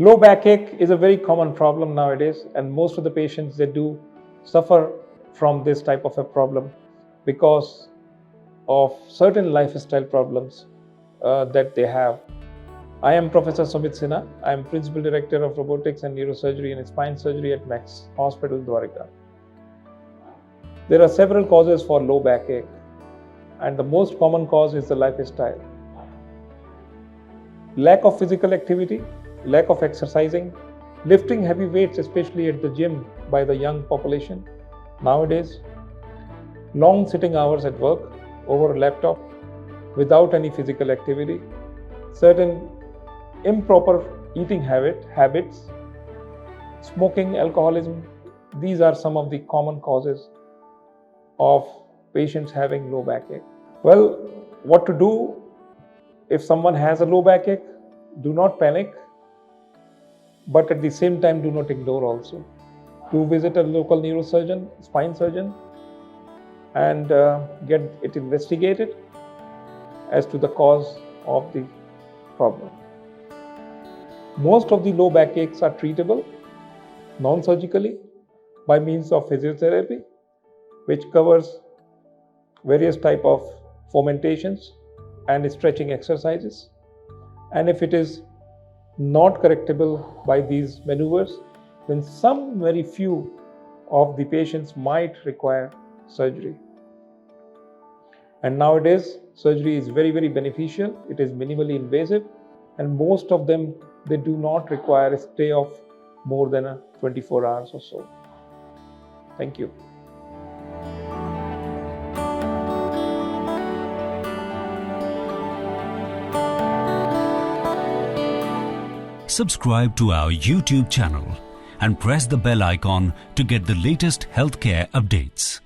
Low backache is a very common problem nowadays, and most of the patients, they do suffer from this type of a problem because of certain lifestyle problems that they have. I am Professor Sumit Sinha. I am Principal Director of Robotics and Neurosurgery and Spine Surgery at Max Hospital, Dwarka. There are several causes for low backache, and the most common cause is the lifestyle. Lack of physical activity, lack of exercising, lifting heavy weights, especially at the gym by the young population nowadays, long sitting hours at work over a laptop without any physical activity, certain improper eating habits, smoking, alcoholism. These are some of the common causes of patients having low backache. Well, what to do if someone has a low backache? Do not panic, but at the same time, do not ignore also. Do visit a local neurosurgeon, spine surgeon, and get it investigated as to the cause of the problem. Most of the low backaches are treatable non-surgically by means of physiotherapy, which covers various type of fomentations and stretching exercises. And if it is not correctable by these maneuvers, then some very few of the patients might require surgery. And nowadays, surgery is very, very beneficial. It is minimally invasive, and most of them, they do not require a stay of more than 24 hours or so. Thank you. Subscribe to our YouTube channel and press the bell icon to get the latest healthcare updates.